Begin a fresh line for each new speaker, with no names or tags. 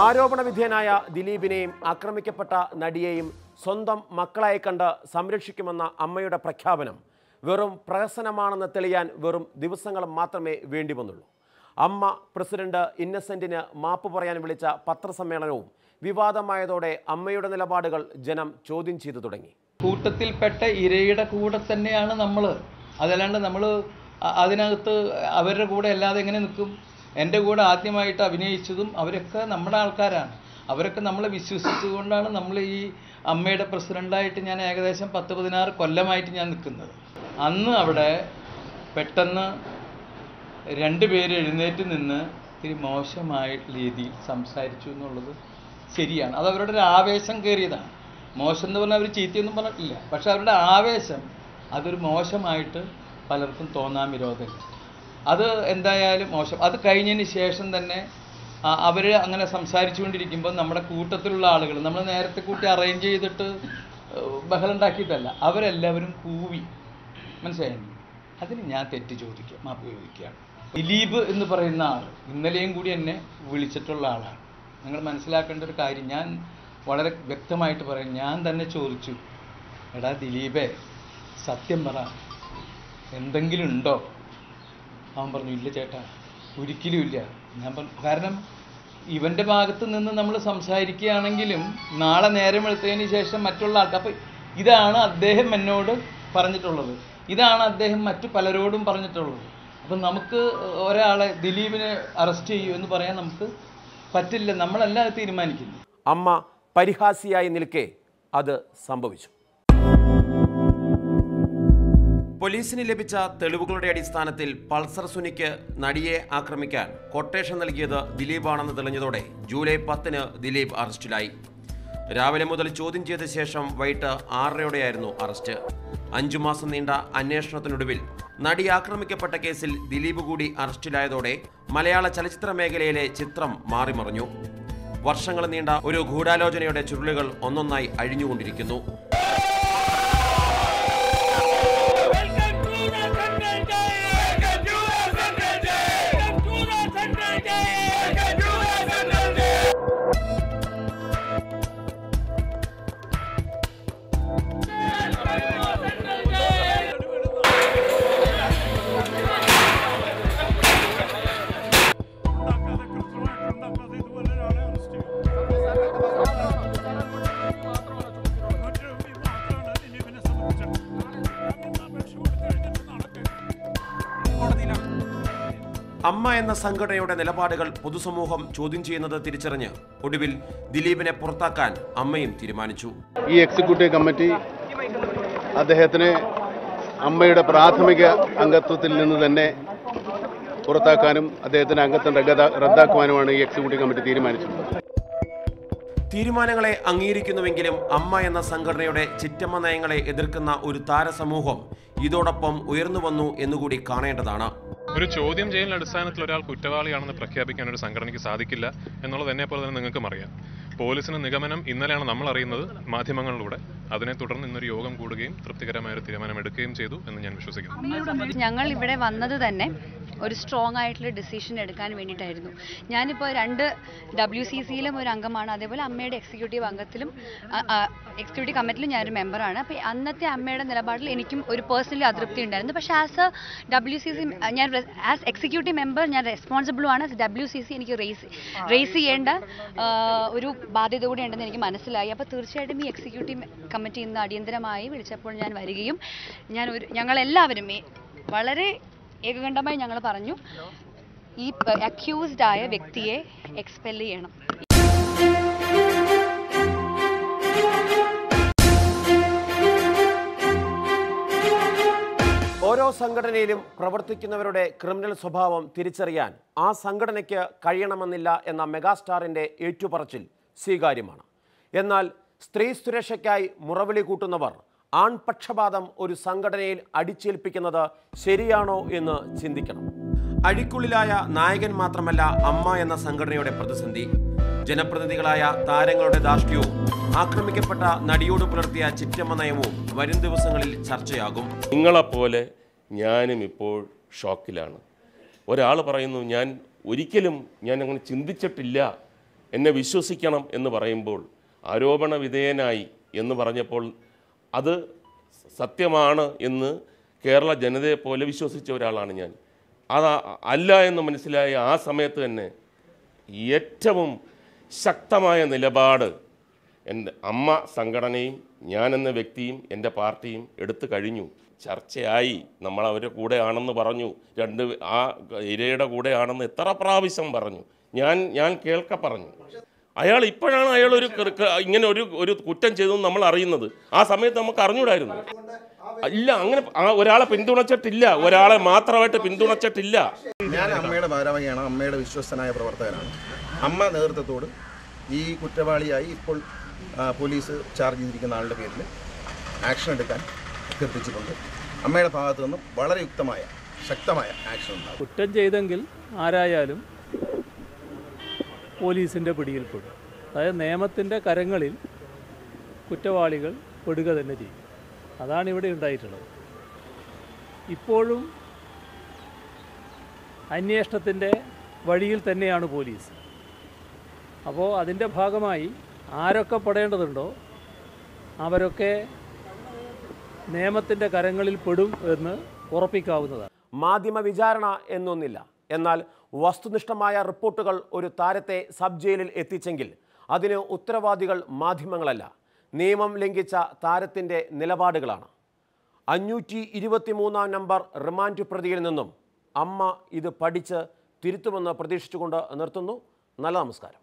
ആരോപണ വിധേയനായ ദിലീപിനെയും ആക്രമിക്കപ്പെട്ട നടിയെയും സ്വന്തം മക്കളായി കണ്ട് സംരക്ഷിക്കുമെന്ന അമ്മയുടെ പ്രഖ്യാപനം വെറും പ്രഹസനമാണെന്ന് തെളിയാൻ വെറും ദിവസങ്ങൾ മാത്രമേ വേണ്ടി വന്നുള്ളൂ. അമ്മ പ്രസിഡന്റ് ഇന്നസെന്റിന് മാപ്പ് പറയാൻ വിളിച്ച പത്രസമ്മേളനവും വിവാദമായതോടെ അമ്മയുടെ നിലപാടുകൾ ജനം ചോദ്യം ചെയ്തു തുടങ്ങി.
കൂട്ടത്തിൽപ്പെട്ട ഇരയുടെ കൂടെ തന്നെയാണ് നമ്മൾ. അതല്ലാണ്ട് നമ്മൾ അതിനകത്ത് അവരുടെ കൂടെ അല്ലാതെ എങ്ങനെ നിൽക്കും? എൻ്റെ കൂടെ ആദ്യമായിട്ട് അഭിനയിച്ചതും അവരൊക്കെ നമ്മുടെ ആൾക്കാരാണ്. അവരൊക്കെ നമ്മളെ വിശ്വസിച്ചുകൊണ്ടാണ് നമ്മൾ ഈ അമ്മയുടെ പ്രസിഡൻ്റായിട്ട് ഞാൻ ഏകദേശം 10-16 കൊല്ലമായിട്ട് ഞാൻ നിൽക്കുന്നത്. അന്ന് അവിടെ പെട്ടെന്ന് 2 പേര് എഴുന്നേറ്റ് നിന്ന് ഇത്തിരി മോശമായ രീതിയിൽ സംസാരിച്ചു എന്നുള്ളത് ശരിയാണ്. അത് അവരുടെ ഒരു ആവേശം കയറിയതാണ്. മോശം എന്ന് പറഞ്ഞാൽ അവർ ചീത്തയൊന്നും പറഞ്ഞിട്ടില്ല. പക്ഷെ അവരുടെ ആവേശം അതൊരു മോശമായിട്ട് പലർക്കും തോന്നാൻ വിരോധമില്ല. അത് എന്തായാലും മോശം. അത് കഴിഞ്ഞതിന് ശേഷം തന്നെ അവർ അങ്ങനെ സംസാരിച്ചുകൊണ്ടിരിക്കുമ്പോൾ നമ്മുടെ കൂട്ടത്തിലുള്ള ആളുകൾ, നമ്മൾ നേരത്തെ കൂട്ടി അറേഞ്ച് ചെയ്തിട്ട് ബഹളം ഉണ്ടാക്കിയിട്ടല്ല, അവരെല്ലാവരും കൂവി. മനസ്സിലായി? അതിന് ഞാൻ തെറ്റ് ചോദിക്കുക, മാപ്പ് ചോദിക്കുകയാണ്. ദിലീപ് എന്ന് പറയുന്ന ആൾ ഇന്നലെയും കൂടി എന്നെ വിളിച്ചിട്ടുള്ള ആളാണ്. നിങ്ങൾ മനസ്സിലാക്കേണ്ട ഒരു കാര്യം ഞാൻ വളരെ വ്യക്തമായിട്ട് പറയും. ഞാൻ തന്നെ ചോദിച്ചു, എടാ ദിലീപേ, സത്യം പറ, എന്തെങ്കിലും ഉണ്ടോ? അവൻ പറഞ്ഞു, ഇല്ല ചേട്ടാ, ഒരിക്കലും ഇല്ല. ഞാൻ പറഞ്ഞു, കാരണം ഇവൻ്റെ ഭാഗത്ത് നിന്ന് നമ്മൾ സംസാരിക്കുകയാണെങ്കിലും നാളെ നേരം വെളുത്തതിന് ശേഷം മറ്റുള്ള ആൾക്ക്, അപ്പം ഇതാണ് അദ്ദേഹം എന്നോട് പറഞ്ഞിട്ടുള്ളത്, ഇതാണ് അദ്ദേഹം മറ്റു പലരോടും പറഞ്ഞിട്ടുള്ളത്. അപ്പം നമുക്ക് ഒരാളെ ദിലീപിനെ അറസ്റ്റ് ചെയ്യൂ എന്ന് പറയാൻ നമുക്ക് പറ്റില്ല. നമ്മളല്ല അത് തീരുമാനിക്കുന്നു.
അമ്മ പരിഹാസിയായി നിൽക്കെ അത് സംഭവിച്ചു. പോലീസിന് ലഭിച്ച തെളിവുകളുടെ അടിസ്ഥാനത്തിൽ പൾസർ സുനിക്ക് നടിയെ ആക്രമിക്കാൻ കൊട്ടേഷൻ നൽകിയത് ദിലീപാണെന്ന് തെളിഞ്ഞതോടെ ജൂലൈ 10-ന് ദിലീപ് അറസ്റ്റിലായി. രാവിലെ മുതൽ ചോദ്യം ചെയ്ത ശേഷം വൈകിട്ട് 6:30-യോടെയായിരുന്നു അറസ്റ്റ്. 5 മാസം നീണ്ട അന്വേഷണത്തിനൊടുവിൽ നടി ആക്രമിക്കപ്പെട്ട കേസിൽ ദിലീപ് കൂടി അറസ്റ്റിലായതോടെ മലയാള ചലച്ചിത്ര മേഖലയിലെ ചിത്രം മാറിമറിഞ്ഞു. വർഷങ്ങൾ നീണ്ട ഒരു ഗൂഢാലോചനയുടെ ചുരുളുകൾ ഒന്നൊന്നായി അഴിഞ്ഞുകൊണ്ടിരിക്കുന്നു. അമ്മ എന്ന സംഘടനയുടെ നിലപാടുകൾ പൊതുസമൂഹം ചോദ്യം ചെയ്യുന്നത് തിരിച്ചറിഞ്ഞ് ഒടുവിൽ ദിലീപിനെ പുറത്താക്കാൻ അമ്മയും തീരുമാനിച്ചു.
ഈ എക്സിക്യൂട്ടീവ് കമ്മിറ്റി അദ്ദേഹത്തിന് അമ്മയുടെ പ്രാഥമിക അംഗത്വത്തിൽ നിന്ന് തന്നെ പുറത്താക്കാനും അദ്ദേഹത്തിന്റെ അംഗത്വം റദ്ദാക്കുവാനുമാണ് ഈ എക്സിക്യൂട്ടീവ് കമ്മിറ്റി തീരുമാനിച്ചിട്ടുള്ളത്.
തീരുമാനങ്ങളെ അംഗീകരിക്കുന്നുവെങ്കിലും അമ്മ എന്ന സംഘടനയുടെ ചിറ്റമ്മ നയങ്ങളെ എതിർക്കുന്ന ഒരു താരസമൂഹം ഇതോടൊപ്പം ഉയർന്നു വന്നു എന്നുകൂടി കാണേണ്ടതാണ്.
ഒരു ചോദ്യം ചെയ്യലിന്റെ അടിസ്ഥാനത്തിൽ ഒരാൾ കുറ്റവാളിയാണെന്ന് പ്രഖ്യാപിക്കാൻ ഒരു സംഘടനയ്ക്ക് സാധിക്കില്ല എന്നുള്ളത് എന്നെപ്പോലെ തന്നെ നിങ്ങൾക്കും അറിയാം. പോലീസിന് നിഗമനം ഇന്നലെയാണ് നമ്മൾ അറിയുന്നത് മാധ്യമങ്ങളിലൂടെ. അതിനെ തുടർന്ന് ഇന്നൊരു യോഗം കൂടുകയും തൃപ്തികരമായ ഒരു തീരുമാനമെടുക്കുകയും ചെയ്തു എന്ന് ഞാൻ വിശ്വസിക്കുന്നു.
ഞങ്ങൾ ഇവിടെ വന്നത് തന്നെ ഒരു സ്ട്രോങ് ആയിട്ടുള്ള ഡിസിഷൻ എടുക്കാൻ വേണ്ടിയിട്ടായിരുന്നു. ഞാനിപ്പോൾ 2 WCCയിലും ഒരു അംഗമാണ്, അതേപോലെ അമ്മയുടെ എക്സിക്യൂട്ടീവ് കമ്മിറ്റിയിലും ഞാനൊരു മെമ്പറാണ്. അപ്പോൾ അന്നത്തെ അമ്മയുടെ നിലപാടിൽ എനിക്കും ഒരു പേഴ്സണലി അതൃപ്തി ഉണ്ടായിരുന്നു. പക്ഷേ ആസ് എ WCC ഞാൻ ആസ് എക്സിക്യൂട്ടീവ് മെമ്പർ ഞാൻ റെസ്പോൺസിബിളുമാണ്. ആസ് WCC എനിക്ക് റേസ് ചെയ്യേണ്ട ഒരു ബാധ്യത കൂടി ഉണ്ടെന്ന് എനിക്ക് മനസ്സിലായി. അപ്പോൾ തീർച്ചയായിട്ടും ഈ എക്സിക്യൂട്ടീവ് കമ്മിറ്റി ഇന്ന് അടിയന്തരമായി വിളിച്ചപ്പോൾ ഞാൻ വരികയും ഞങ്ങളെല്ലാവരും വളരെ ഏകകണ്ഠമായി ഞങ്ങൾ പറഞ്ഞു, ഈ അക്യൂസ്ഡ് ആയ വ്യക്തിയെ എക്സ്പെൽ ചെയ്യണം.
ഓരോ സംഘടനയിലും പ്രവർത്തിക്കുന്നവരുടെ ക്രിമിനൽ സ്വഭാവം തിരിച്ചറിയാൻ ആ സംഘടനയ്ക്ക് കഴിയണമെന്നില്ല എന്ന മെഗാസ്റ്റാറിൻ്റെ ഏറ്റുപറച്ചിൽ സ്വീകാര്യമാണ്. എന്നാൽ സ്ത്രീ സുരക്ഷയ്ക്കായി മുറവിളി കൂട്ടുന്നവർ ആൺപക്ഷപാതം ഒരു സംഘടനയിൽ അടിച്ചേൽപ്പിക്കുന്നത് ശരിയാണോ എന്ന് ചിന്തിക്കണം. അഴിക്കുള്ളിലായ നായകൻ മാത്രമല്ല അമ്മ എന്ന സംഘടനയുടെ പ്രതിസന്ധി. ജനപ്രതിനിധികളായ താരങ്ങളുടെ ധാർഷ്ട്യവും ആക്രമിക്കപ്പെട്ട നടിയോട് പുലർത്തിയ ചിറ്റമ്മ നയവും വരും ദിവസങ്ങളിൽ ചർച്ചയാകും.
നിങ്ങളെപ്പോലെ ഞാനും ഇപ്പോൾ ഷോക്കിലാണ്. ഒരാൾ പറയുന്നു, ഞാൻ അങ്ങനെ ചിന്തിച്ചിട്ടില്ല എന്നെ വിശ്വസിക്കണം എന്ന് പറയുമ്പോൾ ആരോപണ വിധേയനായി എന്ന് പറഞ്ഞപ്പോൾ അത് സത്യമാണ് എന്ന് കേരള ജനതയെപ്പോലെ വിശ്വസിച്ച ഒരാളാണ് ഞാൻ. അത് അല്ല എന്ന് മനസ്സിലായ ആ സമയത്ത് തന്നെ ഏറ്റവും ശക്തമായ നിലപാട് എൻ്റെ അമ്മ സംഘടനയും ഞാനെന്ന വ്യക്തിയും എൻ്റെ പാർട്ടിയും എടുത്തു കഴിഞ്ഞു. ചർച്ചയായി, നമ്മൾ അവരുടെ കൂടെയാണെന്ന് പറഞ്ഞു, ആ ഇരയുടെ കൂടെയാണെന്ന് എത്ര പ്രാവശ്യം പറഞ്ഞു, ഞാൻ കേൾക്ക പറഞ്ഞു. അയാൾ ഇപ്പോഴാണ് ഇങ്ങനെ ഒരു കുറ്റം ചെയ്തതെന്ന് നമ്മൾ അറിയുന്നത്. ആ സമയത്ത് നമുക്ക് അറിഞ്ഞൂടായിരുന്നു. ഇല്ല, അങ്ങനെ ഒരാളെ പിന്തുണച്ചിട്ടില്ല, ഒരാളെ മാത്രമായിട്ട് പിന്തുണച്ചിട്ടില്ല.
ഞാൻ അമ്മയുടെ ഭാരവാഹിയാണ്, അമ്മയുടെ വിശ്വസ്തനായ പ്രവർത്തകനാണ്. അമ്മ നേതൃത്വത്തോട് ഈ കുറ്റവാളിയായി ഇപ്പോൾ പോലീസ് ചാർജ് ചെയ്തിരിക്കുന്ന ആളുടെ പേരിൽ ആക്ഷൻ എടുക്കാൻ അഭ്യർത്ഥിച്ചിട്ടുണ്ട്. അമ്മയുടെ ഭാഗത്തു നിന്നും വളരെ യുക്തമായ ശക്തമായ ആക്ഷൻ ഉണ്ടാകും.
കുറ്റം ചെയ്തെങ്കിൽ ആരായാലും പോലീസിൻ്റെ പിടിയിൽപ്പെടും. അതായത് നിയമത്തിൻ്റെ കരങ്ങളിൽ കുറ്റവാളികൾ പെടുക തന്നെ ചെയ്യും. അതാണ് ഇവിടെ ഉണ്ടായിട്ടുള്ളത്. ഇപ്പോഴും അന്വേഷണത്തിൻ്റെ വഴിയിൽ തന്നെയാണ് പോലീസ്. അപ്പോൾ അതിൻ്റെ ഭാഗമായി ആരൊക്കെ പെടേണ്ടതുണ്ടോ അവരൊക്കെ നിയമത്തിൻ്റെ കരങ്ങളിൽ പെടും എന്ന് ഉറപ്പിക്കാവുന്നതാണ്.
മാധ്യമ വിചാരണ എന്നൊന്നില്ല. എന്നാൽ വസ്തുനിഷ്ഠമായ റിപ്പോർട്ടുകൾ ഒരു താരത്തെ സബ് ജയിലിൽ എത്തിച്ചെങ്കിൽ അതിന് ഉത്തരവാദികൾ മാധ്യമങ്ങളല്ല, നിയമം ലംഘിച്ച താരത്തിൻ്റെ നിലപാടുകളാണ്. 523 നമ്പർ റിമാൻഡ് പ്രതിയിൽ നിന്നും അമ്മ ഇത് പഠിച്ച് തിരുത്തുമെന്ന് പ്രതീക്ഷിച്ചുകൊണ്ട് നിർത്തുന്നു. നല്ല നമസ്കാരം.